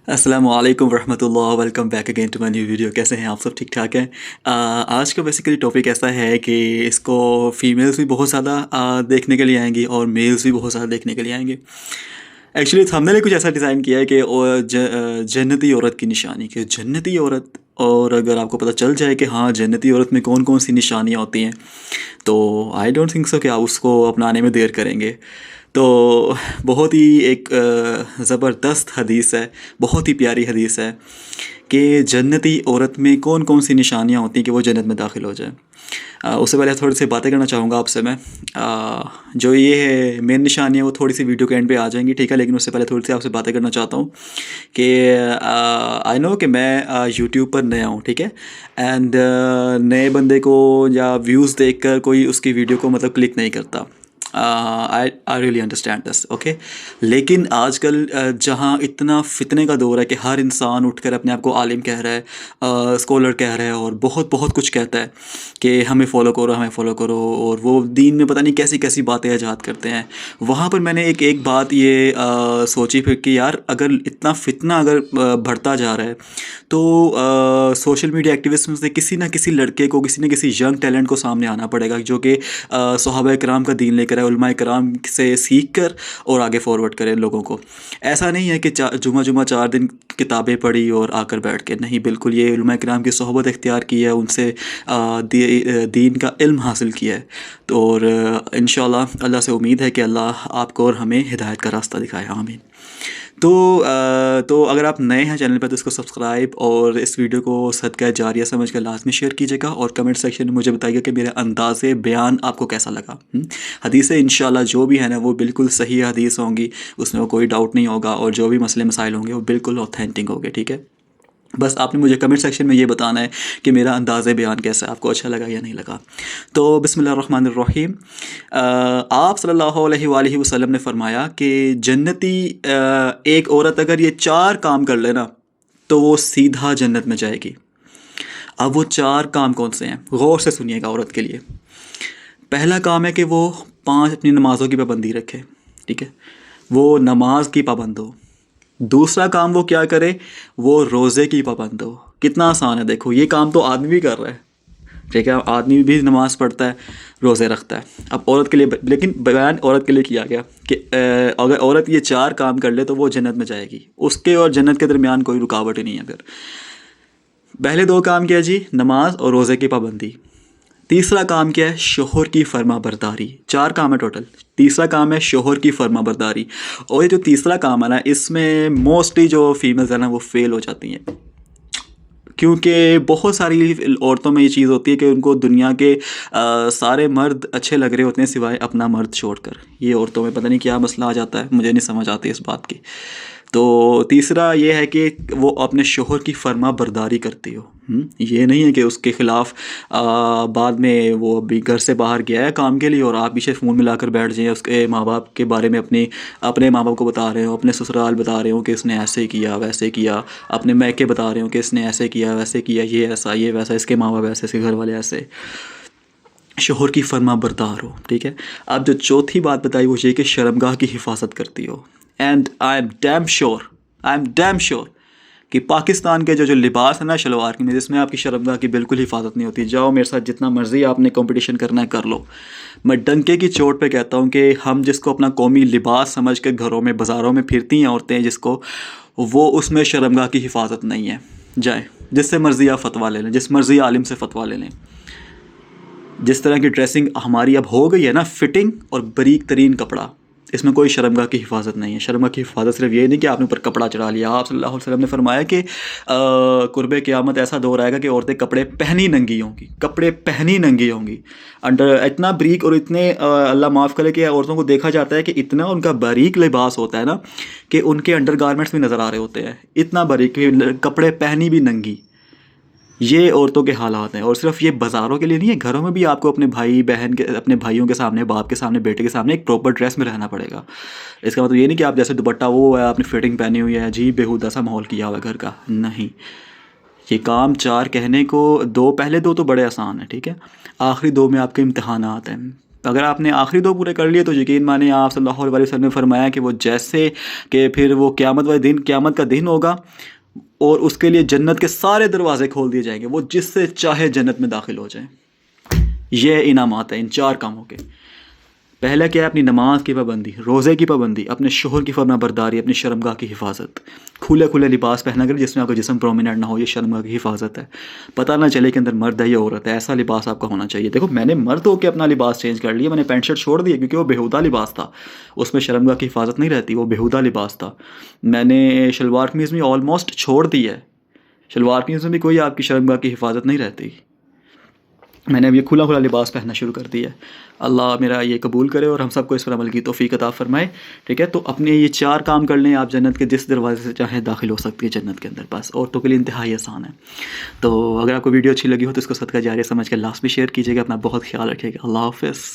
अस्सलाम वालेकुम रहमतुल्लाह। Welcome back again to my new video. कैसे हैं आप सब? ठीक ठाक हैं? आज का बेसिकली टॉपिक ऐसा है कि इसको फीमेल्स भी बहुत ज़्यादा देखने के लिए आएंगी और मेल्स भी बहुत ज़्यादा देखने के लिए आएंगे। एक्चुअली हमने ने कुछ ऐसा डिज़ाइन किया है कि जन्नती औरत की निशानी, कि जन्नती औरत, और अगर आपको पता चल जाए कि हाँ जन्नती औरत में कौन कौन सी निशानियाँ होती हैं, तो आई डोंट थिंक सो कि आप उसको अपनाने में देर करेंगे। तो बहुत ही एक ज़बरदस्त हदीस है, बहुत ही प्यारी हदीस है कि जन्नती औरत में कौन कौन सी निशानियाँ होती हैं कि वो जन्नत में दाखिल हो जाए। उससे पहले थोड़ी सी बातें करना चाहूँगा आपसे मैं। जो ये है मेन निशानियाँ वो थोड़ी सी वीडियो के एंड पे आ जाएंगी, ठीक है, लेकिन उससे पहले थोड़ी सी आपसे बातें करना चाहता हूँ कि आई नो कि मैं यूट्यूब पर नया हूँ, ठीक है, एंड नए बंदे को या व्यूज़ देखकर कोई उसकी वीडियो को मतलब क्लिक नहीं करता। I really understand this, okay. लेकिन आजकल जहाँ इतना फितने का दौर है कि हर इंसान उठकर अपने आप को आलिम कह रहा है, स्कॉलर कह रहा है और बहुत बहुत कुछ कहता है कि हमें फ़ॉलो करो, हमें फ़ॉलो करो, और वो दीन में पता नहीं कैसी कैसी बातें ईजाद करते हैं। वहाँ पर मैंने एक बात ये सोची फिर कि यार अगर इतना फितना अगर बढ़ता जा रहा है तो सोशल मीडिया एक्टिविस्ट में से किसी ना किसी लड़के को, किसी न किसी यंग टैलेंट को सामने आना पड़ेगा जो कि सहाबा कराम का दीन लेकर आए, उलमा कराम से सीख कर और आगे फॉरवर्ड करें लोगों को। ऐसा नहीं है कि जुमा जुमा 4 दिन किताबें पढ़ी और आकर बैठ के, नहीं, बिल्कुल ये उलमा कराम की सोहबत इख्तियार की है, उनसे दीन का इल्म हासिल किया है। तो और इंशाअल्लाह अल्लाह से उम्मीद है कि अल्लाह आपको और हमें हिदायत का रास्ता दिखाए, आमीन। तो अगर आप नए हैं चैनल पर तो इसको सब्सक्राइब और इस वीडियो को सदका जारिया समझ कर लाजमी शेयर कीजिएगा और कमेंट सेक्शन में मुझे बताइएगा कि मेरे अंदाज़े बयान आपको कैसा लगा। हदीसें इंशाल्लाह जो भी है ना वो बिल्कुल सही हदीस होंगी, उसमें वो कोई डाउट नहीं होगा, और जो भी मसले मसाइल होंगे वो बिल्कुल ऑथेंटिक होंगे, ठीक है। बस आपने मुझे कमेंट सेक्शन में ये बताना है कि मेरा अंदाज़े बयान कैसा है, आपको अच्छा लगा या नहीं लगा। तो बिस्मिल्लाहिर्रहमानिर्रहीम। आप सल्लल्लाहु अलैहि वसल्लम ने फरमाया कि जन्नती एक औरत अगर ये 4 काम कर ले ना तो वो सीधा जन्नत में जाएगी। अब वो 4 काम कौन से हैं, गौर से सुनिएगा औरत के लिए। पहला काम है कि वो 5 अपनी नमाज़ों की पाबंदी रखे, ठीक है, वो नमाज की पाबंद हो। दूसरा काम वो क्या करे, वो रोज़े की पाबंद हो। कितना आसान है, देखो ये काम तो आदमी भी कर रहा है, ठीक है, आदमी भी नमाज़ पढ़ता है, रोज़े रखता है। अब औरत के लिए लेकिन बयान औरत के लिए किया गया कि अगर औरत ये 4 काम कर ले तो वो जन्नत में जाएगी, उसके और जन्नत के दरमियान कोई रुकावट ही नहीं है। फिर पहले 2 काम क्या जी, नमाज और रोज़े की पाबंदी। तीसरा काम क्या है, शोहर की फर्मा बरदारी। 4 काम है टोटल, तीसरा काम है शोहर की फर्मा बरदारी। और ये जो तीसरा काम है ना, इसमें मोस्टली जो फीमेल्स है ना वो फेल हो जाती हैं, क्योंकि बहुत सारी औरतों में ये चीज़ होती है कि उनको दुनिया के सारे मर्द अच्छे लग रहे होते हैं सिवाय अपना मर्द छोड़कर। ये औरतों में पता नहीं क्या मसला आ जाता है, मुझे नहीं समझ आती इस बात की। तो तीसरा ये है कि वो अपने शोहर की फर्मा बरदारी करती हो। ये नहीं है कि उसके ख़िलाफ़ बाद में वो अभी घर से बाहर गया है काम के लिए और आप पीछे फ़ोन मिलाकर बैठ जाएं, उसके माँ बाप के बारे में अपने माँ बाप को बता रहे हो, अपने ससुराल बता रहे हो कि इसने ऐसे किया वैसे किया, अपने मैके बता रहे हो कि इसने ऐसे किया वैसे किया, ये ऐसा ये वैसा, इसके माँ बाप ऐसे, इसके घर वाले ऐसे। शोहर की फर्मा बरदार हो, ठीक है। अब जो चौथी बात बताई वो ये कि शर्मगाह की हिफाजत करती हो। And I am damn sure कि पाकिस्तान के जो लिबास है ना शलवार की, जिसमें आपकी शर्मगाह की बिल्कुल हिफाजत नहीं होती। जाओ मेरे साथ जितना मर्जी आपने कंपटीशन करना है कर लो, मैं डंके की चोट पे कहता हूँ कि हम जिसको अपना कौमी लिबास समझ के घरों में बाज़ारों में फिरती हैं औरतें जिसको, वो उसमें शर्मगाह की हिफाजत नहीं है। जाए जिससे मर्ज़ी आप फतवा ले लें, जिस मर्ज़ी आलिम से फतवा ले लें। जिस तरह की ड्रेसिंग हमारी अब हो गई है ना, फिटिंग और बारीक तरीन कपड़ा, इसमें कोई शर्मगाह की हिफाजत नहीं है। शर्मगाह की हिफाजत सिर्फ ये नहीं कि आपने ऊपर कपड़ा चढ़ा लिया। आप सल्लल्लाहु अलैहि वसल्लम ने फरमाया कि कुर्बे क़यामत ऐसा दौर आएगा कि औरतें कपड़े पहनी नंगी होंगी, कपड़े पहनी नंगी होंगी। अंडर इतना बारीक और इतने अल्लाह माफ़ करे कि औरतों को देखा जाता है कि इतना उनका बारीक लिबास होता है ना कि उनके अंडर गारमेंट्स भी नज़र आ रहे होते हैं, इतना बारीक कपड़े पहनी भी नंगी। ये औरतों के हालात हैं, और सिर्फ ये बाज़ारों के लिए नहीं है, घरों में भी आपको अपने भाई बहन के, अपने भाइयों के सामने, बाप के सामने, बेटे के सामने एक प्रॉपर ड्रेस में रहना पड़ेगा। इसका मतलब ये नहीं कि आप जैसे दुपट्टा वो है, आपने फिटिंग पहनी हुई है, जी बेहुदा सा माहौल किया हुआ घर का, नहीं। ये काम 4 कहने को, 2 पहले 2 तो बड़े आसान है, ठीक है, आखिरी 2 में आपके इम्तहानात हैं। अगर आपने आखिरी 2 पूरे कर लिए तो यकीन मानिए आप सल्लल्लाहु अलैहि वसल्लम ने फरमाया कि वो जैसे कि फिर वो क़यामत का दिन होगा और उसके लिए जन्नत के सारे दरवाजे खोल दिए जाएंगे, वो जिससे चाहे जन्नत में दाखिल हो जाए। ये इनामात है इन 4 कामों के। पहला क्या है? अपनी नमाज की पाबंदी, रोज़े की पाबंदी, अपने शोहर की फरमाबरदारी, अपनी शर्मगाह की हिफाजत, खुले खुले लिबास पहना कर जिसमें आपका जिस्म प्रोमिनेंट ना हो, ये शर्मगाह की हिफाजत है। पता ना चले कि अंदर मर्द है या औरत है, ऐसा लिबास आपका होना चाहिए। देखो मैंने मर्द होकर अपना लिबास चेंज कर लिया, मैंने पैंट शर्ट छोड़ दिया क्योंकि वो बेहुदा लिबास था, उसमें शर्मगाह की हिफाजत नहीं रहती, वो बेहुदा लिबास था। मैंने शलवार कमीज़ भी ऑलमोस्ट छोड़ दी है, शलवार कमीज़ में भी कोई आपकी शर्मगाह की हिफाजत नहीं रहती। मैंने अब ये खुला खुला लिबास पहनना शुरू कर दिया है। अल्लाह मेरा ये कबूल करे और हम सबको इस पर अमल की तौफीक अता फ़रमाए। ठीक है, तो अपने ये 4 काम कर लें, आप जन्नत के जिस दरवाजे से चाहें दाखिल हो सकती है जन्नत के अंदर। बस औरतों के लिए इंतहाई आसान है। तो अगर आपको वीडियो अच्छी लगी हो तो इसको सदका जारिया समझ कर लास्ट में शेयर कीजिएगा। अपना बहुत ख्याल रखिएगा। अल्लाह हाफ़िज़।